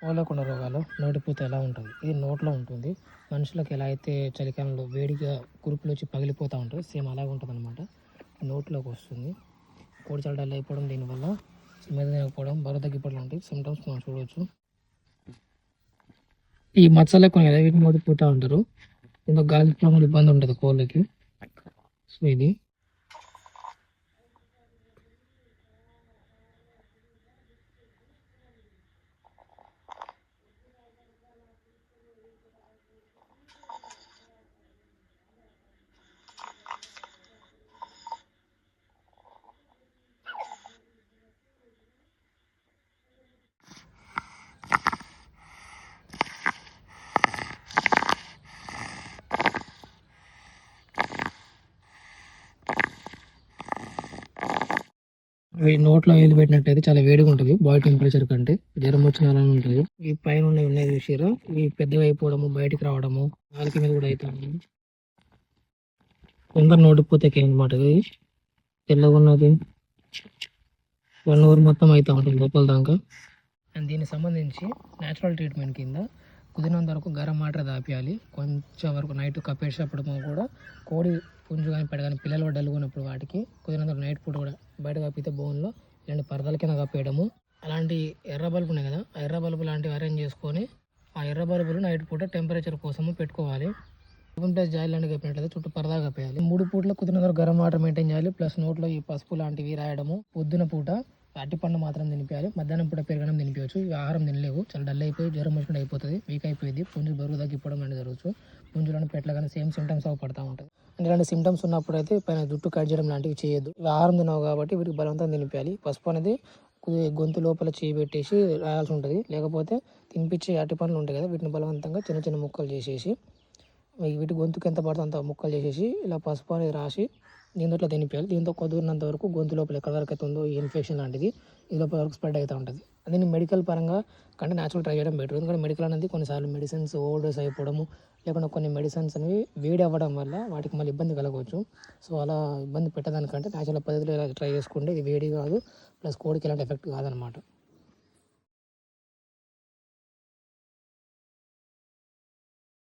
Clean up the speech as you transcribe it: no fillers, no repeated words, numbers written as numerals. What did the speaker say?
పోలేకుండా రోగాలు నోటిపూత ఎలా ఉంటుంది, ఇది నోట్లో ఉంటుంది. మనుషులకు ఎలా అయితే చలికాలంలో వేడిగా కురుపులు వచ్చి పగిలిపోతూ ఉంటుంది, సేమ్ అలాగే ఉంటుంది అనమాట. నోట్లోకి వస్తుంది. కోడి చాలా డల్ అయిపోవడం, దీనివల్ల మీద తినకపోవడం, బరువు తగ్గిపోవడం లాంటి సిమ్టమ్స్ మనం చూడవచ్చు. ఈ మచ్చలు ఎక్కువ కదా, వీటిని నోటిపూత అంటారు. ఇందులో గాలి ఇబ్బంది ఉంటుంది కోళ్ళకి. సో ఇది నోట్లో వేలు పెట్టినట్టయితే చాలా వేడిగా ఉంటుంది, బాడీ టెంపరేచర్ కంటే. జ్వరం వచ్చిన అలా ఉంటుంది. ఈ పైన ఉన్నాయి చూసారా, ఈ పెద్దగా అయిపోవడము, బయటికి రావడము, నాలుక మీద కూడా అవుతుంది. కొందరు నోటిపోతే అనమాట. ఇది తెల్లగా ఉన్నది 1 అవర్ మొత్తం అవుతూ ఉంటుంది లోపల దాకా. అండ్ దీనికి సంబంధించి న్యాచురల్ ట్రీట్మెంట్ కింద కుదిరినంత వరకు గరం వాటర్ దాపియాలి. కొంచెం వరకు నైట్ కప్పేసేటప్పుడు కూడా కోడి పుంజు కానీ పెడ కానీ పిల్లలు డల్లుకున్నప్పుడు వాటికి కుదిరినంత నైట్ పూట కూడా బయట కప్పితే బోన్లో ఇలాంటి పరదల కింద కప్పేయడము. అలాంటి ఎర్ర బల్బు ఉన్నాయి కదా, ఆ ఎర్ర బల్బు లాంటివి అరేంజ్ చేసుకొని ఆ ఎర్ర బల్బులు నైట్ పూట టెంపరేచర్ కోసము పెట్టుకోవాలి. ప్లస్ జాయిల్ లాంటివి కప్పినట్లయితే చుట్టూ పరదా కప్పేయాలి. 3 పూటల కుదిరినంత గరం వాటర్ మెయింటైన్ చేయాలి. ప్లస్ నోట్లో ఈ పసుపు లాంటివి రాయడము. పొద్దున పూట అరటిపండు మాత్రం తినిపించాలి. మధ్యాహ్నం పూట పెరగడం తినిపించవచ్చు. ఇవి ఆహారం తినలేవు, చాలా డల్ అయిపోయి జ్వరం వచ్చినట్టు అయిపోతుంది, వీక్ అయిపోయింది. పుంజు బరువు తగ్గిపోవడం అనేది జరగచ్చు. పుంజులను పెట్ల కానీ సేమ్ సిమ్టమ్స్ పడతా ఉంటుంది. ఇలాంటి సిమ్టమ్స్ ఉన్నప్పుడు అయితే పైన జుట్టు కట్ చేయడం లాంటివి చేయొద్దు. ఇవి ఆహారం తినవు కాబట్టి వీటికి బలవంతం తినిపించాలి. పసుపు అనేది గొంతు లోపల చేయి పెట్టేసి రాయాల్సి ఉంటుంది. లేకపోతే తినిపించే అరటిపండ్లు ఉంటాయి కదా, వీటిని బలవంతంగా చిన్న చిన్న ముక్కలు చేసేసి వీటి గొంతుకు ఎంత పడుతుందో అంత ముక్కలు చేసేసి ఇలా పసుపు అనేది రాసి దీంట్లో తినిపించాలి. దీంతో కుదిరినంత వరకు గొంతు లోపల ఎక్కడ వరకు అయితే ఉందో ఈ ఇన్ఫెక్షన్ లాంటిది ఇది లోపల వరకు స్ప్రెడ్ అవుతూ ఉంటుంది. దీన్ని మెడికల్ పరంగా కంటే న్యాచురల్ ట్రై చేయడం బెటర్. ఎందుకంటే మెడికల్ అనేది కొన్నిసార్లు మెడిసిన్స్ ఓవర్డోస్ అయిపోవడము, లేకుండా కొన్ని మెడిసిన్స్ అనేవి వేడి అవ్వడం వల్ల వాటికి మళ్ళీ ఇబ్బంది కలగవచ్చు. సో అలా ఇబ్బంది పెట్టడానికంటే న్యాచురల్ పద్ధతిలో ఇలా ట్రై చేసుకుంటే ఇది వేడి కాదు, ప్లస్ కోడికి ఎలాంటి ఎఫెక్ట్ కాదనమాట.